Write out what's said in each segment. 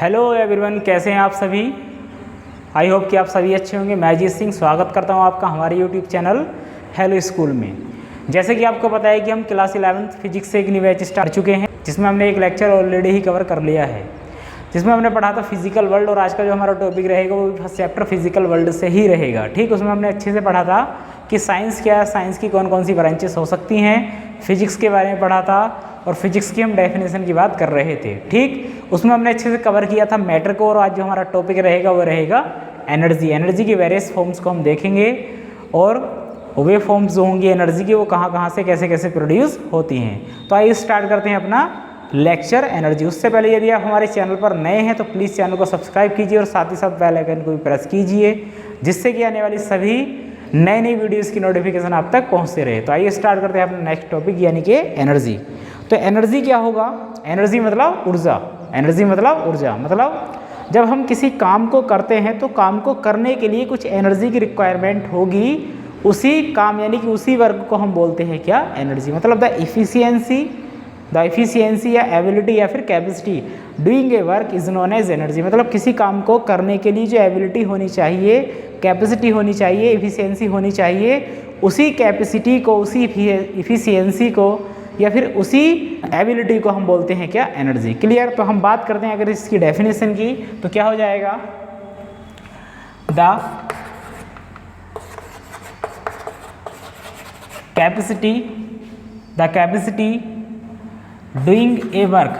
Hello everyone, कैसे हैं आप सभी। आई होप कि आप सभी अच्छे होंगे। मैं अजीत सिंह स्वागत करता हूं आपका हमारे यूट्यूब चैनल हेलो स्कूल में। जैसे कि आपको पता है कि हम क्लास 11th फिजिक्स से एक न्यू बैच स्टार्ट चुके हैं, जिसमें हमने एक लेक्चर ऑलरेडी ही कवर कर लिया है, जिसमें हमने पढ़ा था फिजिकल वर्ल्ड। और आज का जो हमारा टॉपिक रहेगा वो फर्स्ट चैप्टर फिजिकल वर्ल्ड से ही रहेगा। ठीक, उसमें हमने अच्छे से पढ़ा था कि साइंस क्या है, साइंस की कौन कौन सी ब्रांचेस हो सकती हैं, फिजिक्स के बारे में पढ़ा था और फिजिक्स की हम डेफिनेशन की बात कर रहे थे। ठीक, उसमें हमने अच्छे से कवर किया था मैटर को। और आज जो हमारा टॉपिक रहेगा वो रहेगा एनर्जी। एनर्जी की वेरियस फॉर्म्स को हम देखेंगे और वे फॉर्म्स जो होंगी एनर्जी की वो कहाँ कहाँ से कैसे कैसे प्रोड्यूस होती हैं। तो आइए स्टार्ट करते हैं अपना लेक्चर एनर्जी। उससे पहले यदि आप हमारे चैनल पर नए हैं तो प्लीज़ चैनल को सब्सक्राइब कीजिए और साथ ही साथ बेल आइकन को भी प्रेस कीजिए, जिससे कि आने वाली सभी नई नई वीडियोज़ की नोटिफिकेशन आप तक पहुँचते रहे। तो आइए स्टार्ट करते हैं अपना नेक्स्ट टॉपिक यानी कि एनर्जी। तो एनर्जी क्या होगा? एनर्जी मतलब ऊर्जा। एनर्जी मतलब ऊर्जा, मतलब जब हम किसी काम को करते हैं तो काम को करने के लिए कुछ एनर्जी की रिक्वायरमेंट होगी। उसी काम यानी कि उसी वर्क को हम बोलते हैं क्या? एनर्जी। मतलब द इफिशियंसी या एबिलिटी या फिर capacity doing a work is known as energy. मतलब किसी काम को करने के लिए जो एबिलिटी होनी चाहिए, कैपेसिटी होनी चाहिए, इफिशियंसी होनी चाहिए, उसी कैपेसिटी को, उसी इफिशियंसी को या फिर उसी एबिलिटी को हम बोलते हैं क्या? एनर्जी। क्लियर? तो हम बात करते हैं अगर इसकी डेफिनेशन की तो क्या हो जाएगा? The capacity doing a work,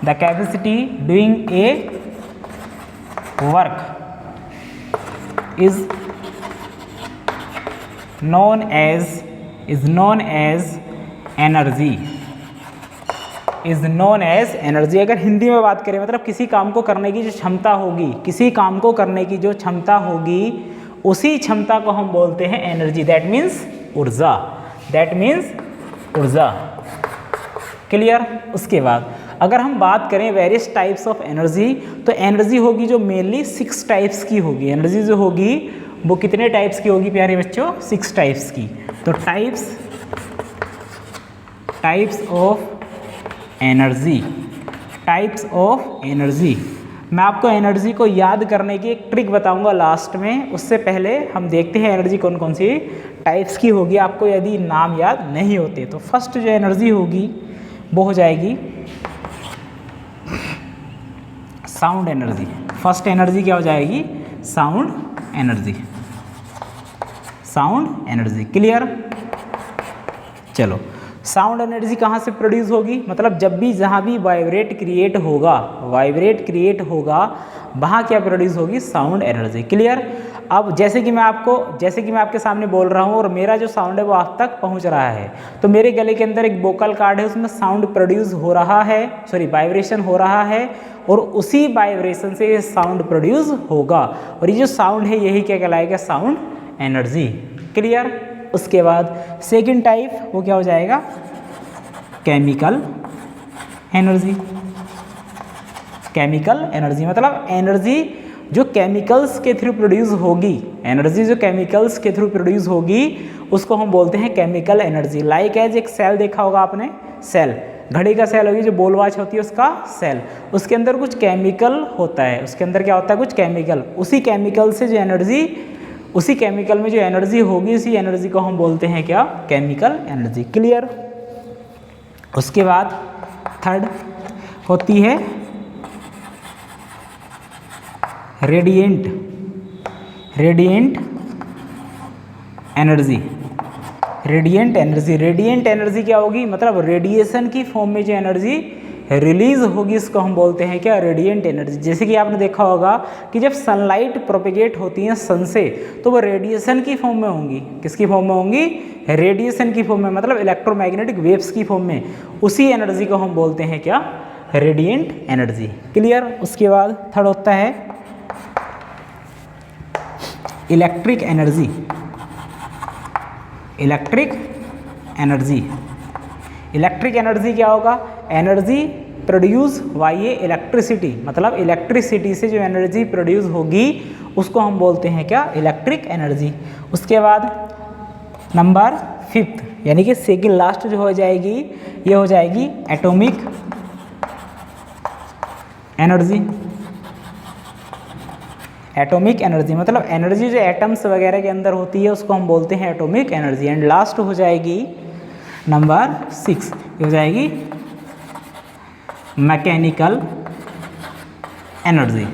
the capacity doing a work is known as energy, अगर हिंदी में बात करें मतलब किसी काम को करने की जो क्षमता होगी, किसी काम को करने की जो क्षमता होगी उसी क्षमता को हम बोलते हैं एनर्जी। दैट मीन्स ऊर्जा। क्लियर? उसके बाद अगर हम बात करें वेरियस टाइप्स ऑफ एनर्जी, तो एनर्जी होगी जो मेनली 6 टाइप्स की होगी। एनर्जी जो होगी वो कितने टाइप्स की होगी प्यारे बच्चों? 6 टाइप्स की। तो टाइप्स ऑफ एनर्जी। मैं आपको एनर्जी को याद करने की एक ट्रिक बताऊंगा लास्ट में। उससे पहले हम देखते हैं एनर्जी कौन कौन सी टाइप्स की होगी। आपको यदि नाम याद नहीं होते तो फर्स्ट जो एनर्जी होगी वो हो जाएगी साउंड एनर्जी। फर्स्ट एनर्जी क्या हो जाएगी? Sound energy. क्लियर? चलो, साउंड एनर्जी कहाँ से प्रोड्यूस होगी? मतलब जब भी जहाँ भी वाइब्रेट क्रिएट होगा वहाँ क्या प्रोड्यूस होगी? Sound energy. क्लियर? अब जैसे कि मैं आपके सामने बोल रहा हूँ और मेरा जो साउंड है वो आप तक पहुँच रहा है, तो मेरे गले के अंदर एक वोकल कार्ड है, उसमें साउंड प्रोड्यूस हो रहा है, वाइब्रेशन हो रहा है और उसी वाइब्रेशन से ये साउंड प्रोड्यूस होगा। और ये जो साउंड है यही क्या कहलाएगा? Sound energy. क्लियर? उसके बाद सेकंड टाइप वो क्या हो जाएगा? Chemical energy. मतलब एनर्जी जो केमिकल्स के थ्रू प्रोड्यूस होगी, उसको हम बोलते हैं केमिकल एनर्जी। लाइक एज एक सेल देखा होगा आपने, सेल, घड़ी का सेल होगी, जो बोल वॉच होती है उसका सेल, उसके अंदर कुछ केमिकल होता है। उसके अंदर क्या होता है? कुछ केमिकल। उसी केमिकल में जो एनर्जी होगी, उसी एनर्जी को हम बोलते हैं क्या? Chemical energy. क्लियर? उसके बाद थर्ड होती है रेडिएंट एनर्जी। रेडिएंट एनर्जी क्या होगी? मतलब रेडिएशन की फॉर्म में जो एनर्जी रिलीज होगी इसको हम बोलते हैं क्या? Radiant energy. जैसे कि आपने देखा होगा कि जब सनलाइट प्रोपेगेट होती है सन से तो वो रेडिएशन की फॉर्म में होंगी। किसकी फॉर्म में होंगी? रेडिएशन की फॉर्म में, मतलब इलेक्ट्रोमैग्नेटिक वेव्स की फॉर्म में। उसी एनर्जी को हम बोलते हैं क्या? Radiant energy. क्लियर? उसके बाद थर्ड होता है इलेक्ट्रिक एनर्जी। इलेक्ट्रिक एनर्जी क्या होगा? Energy produce by electricity. मतलब इलेक्ट्रिसिटी से जो एनर्जी प्रोड्यूस होगी उसको हम बोलते हैं क्या? Electric energy. उसके बाद नंबर 5 यानी कि सेकंड लास्ट जो हो जाएगी ये हो जाएगी एनर्जी, एटॉमिक एनर्जी मतलब एनर्जी जो एटम्स वगैरह के अंदर होती है उसको हम बोलते हैं एटॉमिक एनर्जी। एंड लास्ट हो जाएगी नंबर 6, हो जाएगी मैकेनिकल एनर्जी।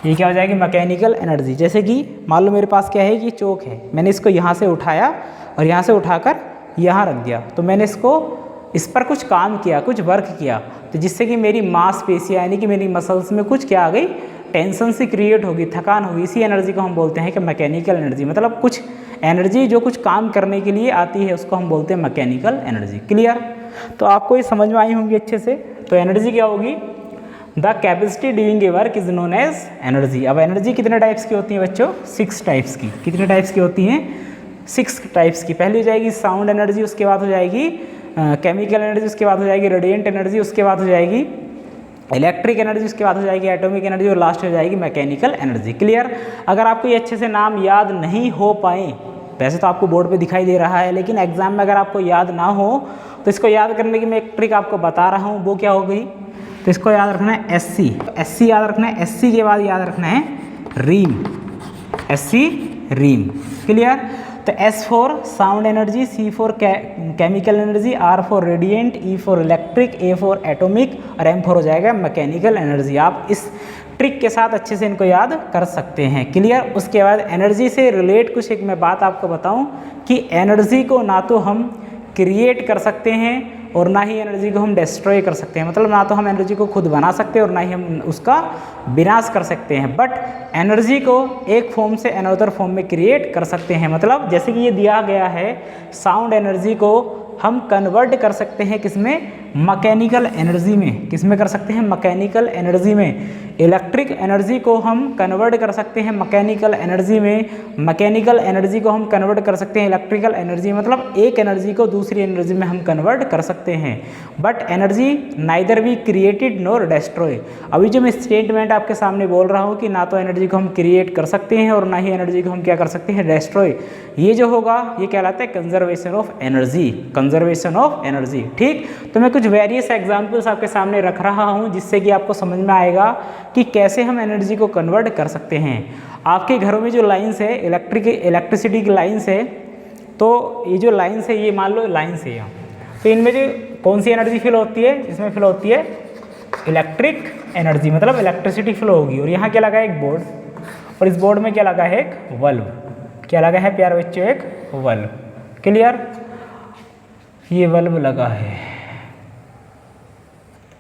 ये क्या हो जाएगी? Mechanical energy. जैसे कि मान लो मेरे पास क्या है, ये चौक है, मैंने इसको यहाँ से उठाया और यहाँ से उठाकर यहाँ रख दिया, तो मैंने इस पर कुछ काम किया, कुछ वर्क किया, तो जिससे कि मेरी मांसपेशियाँ यानी कि मेरी मसल्स में कुछ क्या आ गई, टेंशन सी क्रिएट होगी, थकान होगी। इसी एनर्जी को हम बोलते हैं कि मैकेनिकल एनर्जी। मतलब कुछ एनर्जी जो कुछ काम करने के लिए आती है उसको हम बोलते हैं मैकेनिकल एनर्जी। क्लियर? तो आपको ये समझ में आई होंगी अच्छे से। तो एनर्जी क्या होगी? The capacity doing a work is known as energy. अब एनर्जी कितने टाइप्स की होती है बच्चों? 6 टाइप्स की। कितने टाइप्स की होती हैं? 6 टाइप्स की। पहली हो जाएगी साउंड एनर्जी, उसके बाद हो जाएगी केमिकल एनर्जी, उसके बाद हो जाएगी रेडिएंट एनर्जी, उसके बाद हो जाएगी इलेक्ट्रिक एनर्जी, उसके बाद हो जाएगी एटॉमिक एनर्जी और लास्ट हो जाएगी मैकेनिकल एनर्जी। क्लियर? अगर आपको ये अच्छे से नाम याद नहीं हो पाए, वैसे तो आपको बोर्ड पे दिखाई दे रहा है, लेकिन एग्जाम में अगर आपको याद ना हो तो इसको याद करने की मैं एक ट्रिक आपको बता रहा हूँ, वो क्या हो गई? तो इसको याद रखना है SC, SC याद रखना है। SC के बाद याद रखना है रीम, SC रीम। क्लियर? तो S for sound energy, C for chemical energy, R for radiant, E for electric, A for atomic और M फॉर हो जाएगा मैकेनिकल एनर्जी। आप इस ट्रिक के साथ अच्छे से इनको याद कर सकते हैं। क्लियर? उसके बाद एनर्जी से रिलेट कुछ एक मैं बात आपको बताऊं कि एनर्जी को ना तो हम क्रिएट कर सकते हैं और ना ही एनर्जी को हम डिस्ट्रॉय कर सकते हैं। मतलब ना तो हम एनर्जी को खुद बना सकते हैं और ना ही हम उसका विनाश कर सकते हैं, बट एनर्जी को एक फॉर्म से अनदर फॉर्म में क्रिएट कर सकते हैं। मतलब जैसे कि ये दिया गया है, साउंड एनर्जी को हम कन्वर्ट कर सकते हैं किसमें? मैकेनिकल एनर्जी में। किसमें कर सकते हैं? मैकेनिकल एनर्जी में। इलेक्ट्रिक एनर्जी को हम कन्वर्ट कर सकते हैं मैकेनिकल एनर्जी में। मैकेनिकल एनर्जी को हम कन्वर्ट कर सकते हैं इलेक्ट्रिकल एनर्जी। मतलब एक एनर्जी को दूसरी एनर्जी में हम कन्वर्ट कर सकते हैं, but energy neither be created nor destroy. अभी जो मैं स्टेटमेंट आपके सामने बोल रहा हूँ कि ना तो एनर्जी को हम क्रिएट कर सकते हैं और ना ही एनर्जी को हम क्या कर सकते हैं? डिस्ट्रॉय। ये जो होगा ये कहलाता है conservation of energy, conservation of energy. ठीक? तो मैं कुछ वेरियस एग्जाम्पल्स आपके सामने रख रहा हूँ जिससे कि आपको समझ में आएगा कि कैसे हम एनर्जी को कन्वर्ट कर सकते हैं। आपके घरों में जो लाइन्स है, इलेक्ट्रिसिटी की लाइन्स है, तो ये जो लाइन्स है, ये मान लो लाइन्स है यहाँ, तो इनमें जो कौन सी एनर्जी फिल होती है? इसमें फिल होती है इलेक्ट्रिक एनर्जी, मतलब इलेक्ट्रिसिटी फ्लो होगी। और यहाँ क्या लगा है? एक बोर्ड, और इस बोर्ड में क्या लगा है? एक बल्ब। क्या लगा है प्यारे बच्चों? एक बल्ब। क्लियर? ये बल्ब लगा है।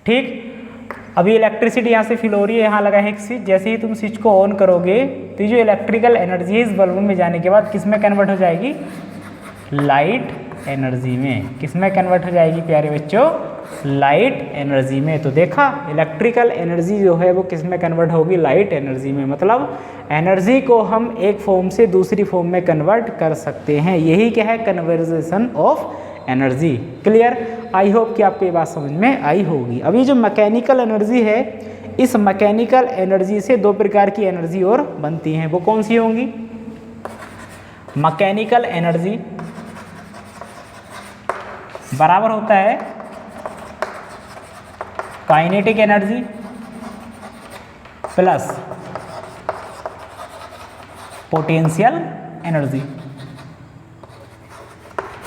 ठीक? अभी इलेक्ट्रिसिटी यहाँ से फिल हो रही है, यहाँ लगा है एक स्विच। जैसे ही तुम स्विच को ऑन करोगे तो ये जो इलेक्ट्रिकल एनर्जी है इस बल्ब में जाने के बाद किस में कन्वर्ट हो जाएगी? लाइट एनर्जी में। किस में कन्वर्ट हो जाएगी प्यारे बच्चों? लाइट एनर्जी में। तो देखा, इलेक्ट्रिकल एनर्जी जो है वो किस में कन्वर्ट होगी? लाइट एनर्जी में। मतलब एनर्जी को हम एक फॉर्म से दूसरी फॉर्म में कन्वर्ट कर सकते हैं। यही क्या है? Conversation of energy. Clear? I hope कि आपको ये बात समझ में आई होगी। अब ये जो मैकेनिकल एनर्जी है, इस मैकेनिकल एनर्जी से 2 प्रकार की एनर्जी और बनती हैं। वो कौन सी होंगी? मैकेनिकल एनर्जी बराबर होता है kinetic energy plus potential energy,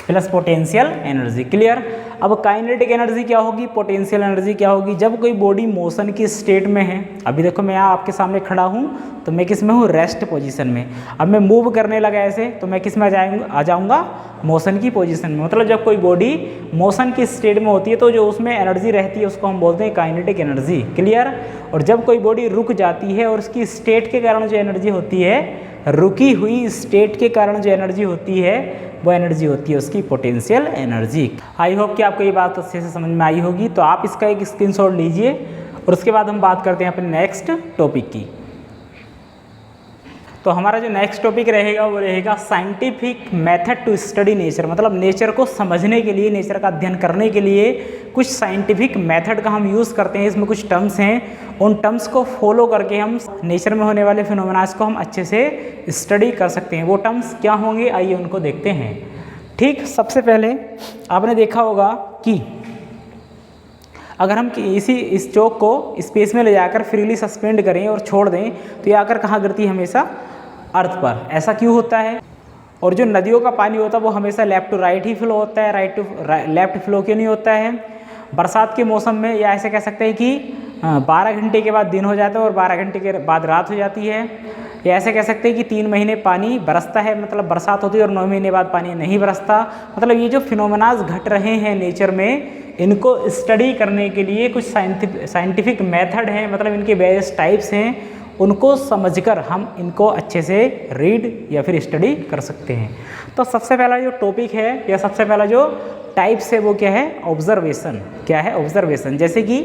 plus potential energy. Clear? अब काइनेटिक एनर्जी क्या होगी, पोटेंशियल एनर्जी क्या होगी? जब कोई बॉडी मोशन की स्टेट में है, अभी देखो मैं यहाँ आपके सामने खड़ा हूँ तो मैं किस में हूँ? रेस्ट पोजीशन में। अब मैं मूव करने लगा ऐसे तो मैं किस में आ जाऊँगा? मोशन की पोजीशन में। मतलब जब कोई बॉडी मोशन की स्टेट में होती है तो जो उसमें एनर्जी रहती है उसको हम बोलते हैं काइनेटिक एनर्जी। क्लियर? और जब कोई बॉडी रुक जाती है और उसकी स्टेट के कारण जो एनर्जी होती है, रुकी हुई स्टेट के कारण जो एनर्जी होती है वो एनर्जी होती है उसकी पोटेंशियल एनर्जी। आई होप कि आपको ये बात अच्छे से समझ में आई होगी। तो आप इसका एक स्क्रीनशॉट लीजिए और उसके बाद हम बात करते हैं अपने नेक्स्ट टॉपिक की। तो हमारा जो नेक्स्ट टॉपिक रहेगा वो रहेगा scientific method to study nature. मतलब नेचर को समझने के लिए, नेचर का अध्ययन करने के लिए कुछ साइंटिफिक मेथड का हम यूज़ करते हैं। इसमें कुछ टर्म्स हैं, उन टर्म्स को फॉलो करके हम नेचर में होने वाले फिनोमेनास को हम अच्छे से स्टडी कर सकते हैं। वो टर्म्स क्या होंगे, आइए उनको देखते हैं। ठीक, सबसे पहले आपने देखा होगा कि अगर हम इस चोक को स्पेस में ले जाकर फ्रीली सस्पेंड करें और छोड़ दें तो ये आकर कहाँ गिरती है? हमेशा अर्थ पर। ऐसा क्यों होता है? और जो नदियों का पानी होता है वो हमेशा लेफ्ट टू राइट ही फ्लो होता है, राइट टू लेफ्ट फ्लो क्यों नहीं होता है? बरसात के मौसम में या ऐसे कह सकते हैं कि 12 घंटे के बाद दिन हो जाता है और 12 घंटे के बाद रात हो जाती है, या ऐसे कह सकते हैं कि 3 महीने पानी बरसता है, मतलब बरसात होती है, और 9 महीने बाद पानी नहीं बरसता। मतलब ये जो फिनोमेनाज घट रहे हैं नेचर में, इनको स्टडी करने के लिए कुछ साइंटिफिक मेथड हैं, मतलब इनके वेरियस टाइप्स हैं, उनको समझकर हम इनको अच्छे से रीड या फिर स्टडी कर सकते हैं। तो सबसे पहला जो टॉपिक है या सबसे पहला जो टाइप्स है वो क्या है? ऑब्जर्वेशन। क्या है? ऑब्जर्वेशन। जैसे कि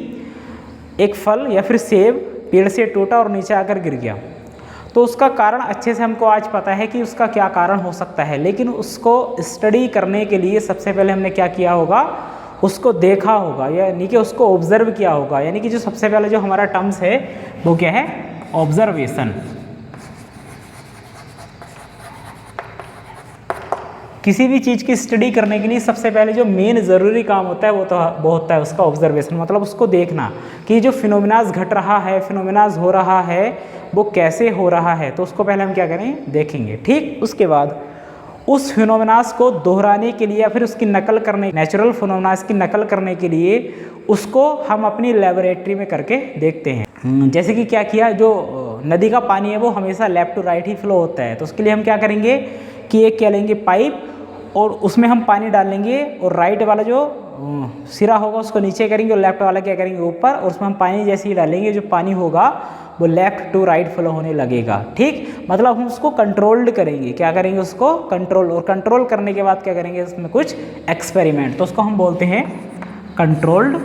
एक फल या फिर सेब पेड़ से टूटा और नीचे आकर गिर गया, तो उसका कारण अच्छे से हमको आज पता है कि उसका क्या कारण हो सकता है, लेकिन उसको स्टडी करने के लिए सबसे पहले हमने क्या किया होगा? उसको देखा होगा, यानी कि उसको ऑब्जर्व किया होगा। यानी कि जो सबसे पहले जो हमारा टर्म्स है वो क्या है? ऑब्जर्वेशन। किसी भी चीज़ की स्टडी करने के लिए सबसे पहले जो मेन ज़रूरी काम होता है वो होता है उसका ऑब्जर्वेशन, मतलब उसको देखना कि जो फिनोमेनाज घट रहा है, फिनोमेनाज हो रहा है, वो कैसे हो रहा है। तो उसको पहले हम क्या करें? देखेंगे। ठीक, उसके बाद उस फिनोमेनाज को दोहराने के लिए या फिर उसकी नकल करने, नेचुरल फिनोमेनाज की नकल करने के लिए उसको हम अपनी लेबोरेटरी में करके देखते हैं। जैसे कि क्या किया, जो नदी का पानी है वो हमेशा लेफ्ट टू राइट ही फ्लो होता है, तो उसके लिए हम क्या करेंगे कि एक क्या लेंगे? पाइप, और उसमें हम पानी डालेंगे और राइट वाला जो सिरा होगा उसको नीचे करेंगे और लेफ्ट वाला क्या करेंगे? ऊपर, और उसमें हम पानी जैसे ही डालेंगे जो पानी होगा वो लेफ्ट टू राइट फ्लो होने लगेगा। ठीक, मतलब हम उसको कंट्रोल्ड करेंगे। क्या करेंगे? उसको कंट्रोल, और कंट्रोल करने के बाद क्या करेंगे? उसमें कुछ एक्सपेरिमेंट, तो उसको हम बोलते हैं कंट्रोल्ड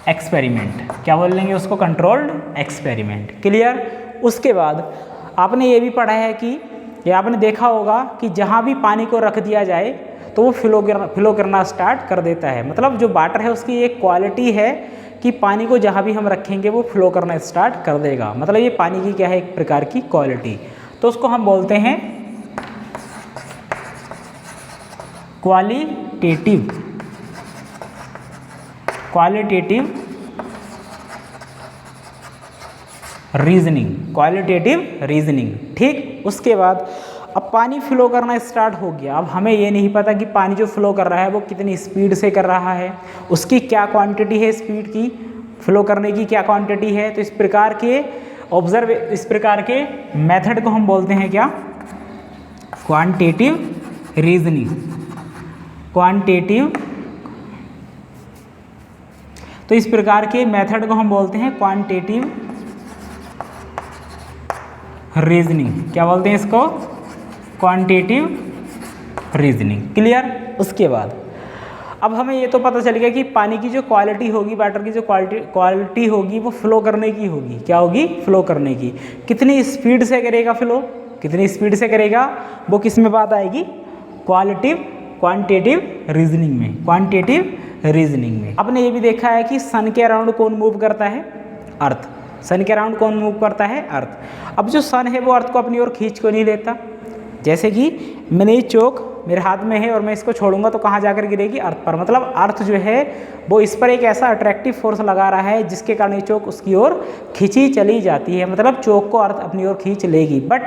एक्सपेरिमेंट। क्या बोल लेंगे उसको? Controlled experiment. क्लियर? उसके बाद आपने ये भी पढ़ा है कि, या आपने देखा होगा कि जहाँ भी पानी को रख दिया जाए तो वो फ्लो करना स्टार्ट कर देता है। मतलब जो वाटर है उसकी एक क्वालिटी है कि पानी को जहाँ भी हम रखेंगे वो फ्लो करना स्टार्ट कर देगा। मतलब ये पानी की क्या है? एक प्रकार की क्वालिटी। तो उसको हम बोलते हैं क्वालिटेटिव रीजनिंग। Qualitative reasoning. ठीक, उसके बाद अब पानी फ्लो करना स्टार्ट हो गया। अब हमें ये नहीं पता कि पानी जो फ्लो कर रहा है वो कितनी स्पीड से कर रहा है, उसकी क्या क्वांटिटी है, स्पीड की, फ्लो करने की क्या क्वांटिटी है। तो इस प्रकार के मेथड को हम बोलते हैं क्या? Quantitative reasoning. तो इस प्रकार के मेथड को हम बोलते हैं क्वांटिटेटिव रीजनिंग। क्या बोलते हैं इसको? Quantitative reasoning. क्लियर? उसके बाद अब हमें ये तो पता चल गया कि पानी की जो क्वालिटी होगी, वाटर की जो क्वालिटी होगी वो फ्लो करने की होगी। क्या होगी? फ्लो करने की। कितनी स्पीड से करेगा फ्लो, कितनी स्पीड से करेगा, वो किस में बात आएगी? क्वांटिटेटिव रीजनिंग में। क्वांटिटेटिव रीजनिंग में आपने ये भी देखा है कि सन के अराउंड कौन मूव करता है? अर्थ। सन के अराउंड कौन मूव करता है? अर्थ। अब जो सन है वो अर्थ को अपनी ओर खींच को नहीं लेता। जैसे कि मैंने ये चोक मेरे हाथ में है और मैं इसको छोड़ूंगा तो कहाँ जाकर गिरेगी? अर्थ पर। मतलब अर्थ जो है वो इस पर एक ऐसा अट्रैक्टिव फोर्स लगा रहा है जिसके कारण ये चोक उसकी ओर खींची चली जाती है। मतलब चोक को अर्थ अपनी ओर खींच लेगी। बट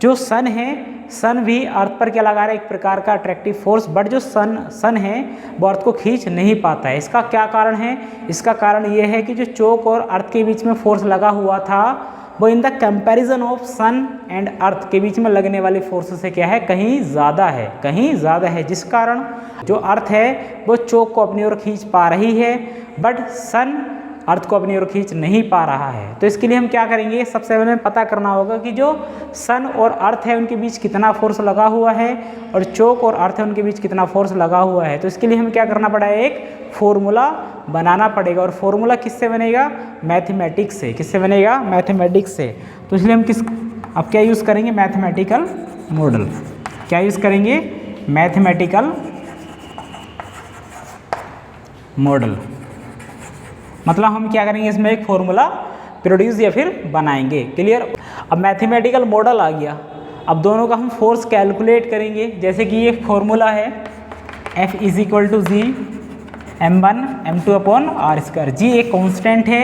जो सन है, सन भी अर्थ पर क्या लगा रहा है? एक प्रकार का अट्रैक्टिव फोर्स। बट जो सन है वो अर्थ को खींच नहीं पाता है। इसका क्या कारण है? इसका कारण ये है कि जो चोक और अर्थ के बीच में फोर्स लगा हुआ था वो in the comparison of sun and earth के बीच में लगने वाली फोर्स से क्या है? कहीं ज़्यादा है, कहीं ज़्यादा है, जिस कारण जो अर्थ है वो चोक को अपनी ओर खींच पा रही है, बट सन अर्थ को अपनी ओर खींच नहीं पा रहा है। तो इसके लिए हम क्या करेंगे? सबसे पहले पता करना होगा कि जो सन और अर्थ है उनके बीच कितना फोर्स लगा हुआ है और चोक और अर्थ है उनके बीच कितना फोर्स लगा हुआ है। तो इसके लिए हमें क्या करना पड़ा है? एक फॉर्मूला बनाना पड़ेगा। और फॉर्मूला किससे बनेगा? मैथमेटिक्स से। किससे बनेगा? मैथमेटिक्स से। तो इसलिए हम अब क्या यूज़ करेंगे? Mathematical model. क्या यूज़ करेंगे? Mathematical model. मतलब हम क्या करेंगे? इसमें एक फॉर्मूला प्रोड्यूस या फिर बनाएंगे। क्लियर? अब मैथमेटिकल मॉडल आ गया। अब दोनों का हम फोर्स कैलकुलेट करेंगे। जैसे कि ये फॉर्मूला है F is equal to G m1 m2 upon R square. G एक कांस्टेंट है,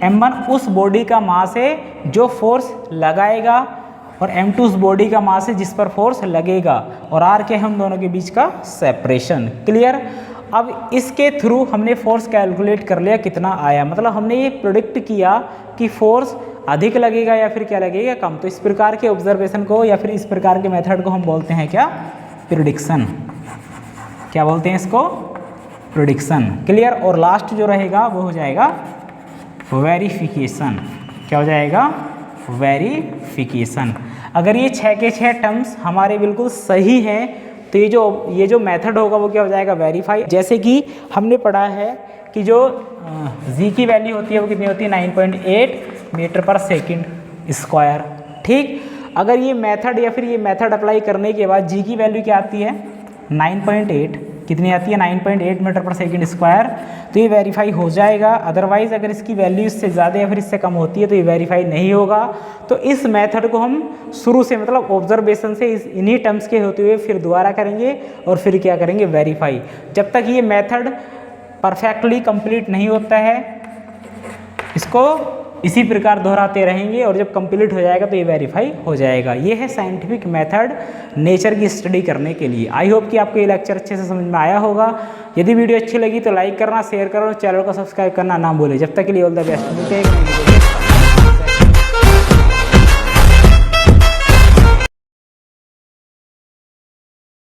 m1 उस बॉडी का मास है जो फोर्स लगाएगा और m2 उस बॉडी का मास है जिस पर फोर्स लगेगा, और r के हम दोनों के बीच का सेपरेशन। क्लियर। अब इसके थ्रू हमने फोर्स कैलकुलेट कर लिया कितना आया, मतलब हमने ये प्रोडिक्ट किया कि फोर्स अधिक लगेगा या फिर क्या लगेगा, कम। तो इस प्रकार के ऑब्जर्वेशन को या फिर इस प्रकार के मेथड को हम बोलते हैं क्या, प्रिडिक्शन। क्या बोलते हैं इसको, प्रिडिक्शन। क्लियर। और लास्ट जो रहेगा वो हो जाएगा वेरिफिकेशन। क्या हो जाएगा, वेरिफिकेशन। अगर ये 6 के 6 टर्म्स हमारे बिल्कुल सही हैं तो ये जो मेथड होगा वो क्या हो जाएगा, वेरीफाई। जैसे कि हमने पढ़ा है कि जो जी की वैल्यू होती है वो कितनी होती है, 9.8 मीटर पर सेकंड स्क्वायर। ठीक। अगर ये मेथड या फिर ये मेथड अप्लाई करने के बाद जी की वैल्यू क्या आती है, 9.8, कितनी आती है, 9.8 मीटर पर सेकंड स्क्वायर, तो ये वेरीफाई हो जाएगा। अदरवाइज अगर इसकी वैल्यू इससे ज़्यादा या फिर इससे कम होती है तो ये वेरीफाई नहीं होगा। तो इस मेथड को हम शुरू से मतलब ऑब्जर्वेशन से इन्हीं टर्म्स के होते हुए फिर दोबारा करेंगे और फिर क्या करेंगे, वेरीफाई। जब तक ये मेथड परफेक्टली कंप्लीट नहीं होता है इसको इसी प्रकार दोहराते रहेंगे और जब कंप्लीट हो जाएगा तो ये वेरीफाई हो जाएगा। ये है साइंटिफिक मेथड नेचर की स्टडी करने के लिए। आई होप कि आपको ये लेक्चर अच्छे से समझ में आया होगा। यदि वीडियो अच्छी लगी तो लाइक करना, शेयर करना और चैनल को सब्सक्राइब करना ना भूलें। जब तक के लिए ऑल द बेस्ट, मिलते हैं।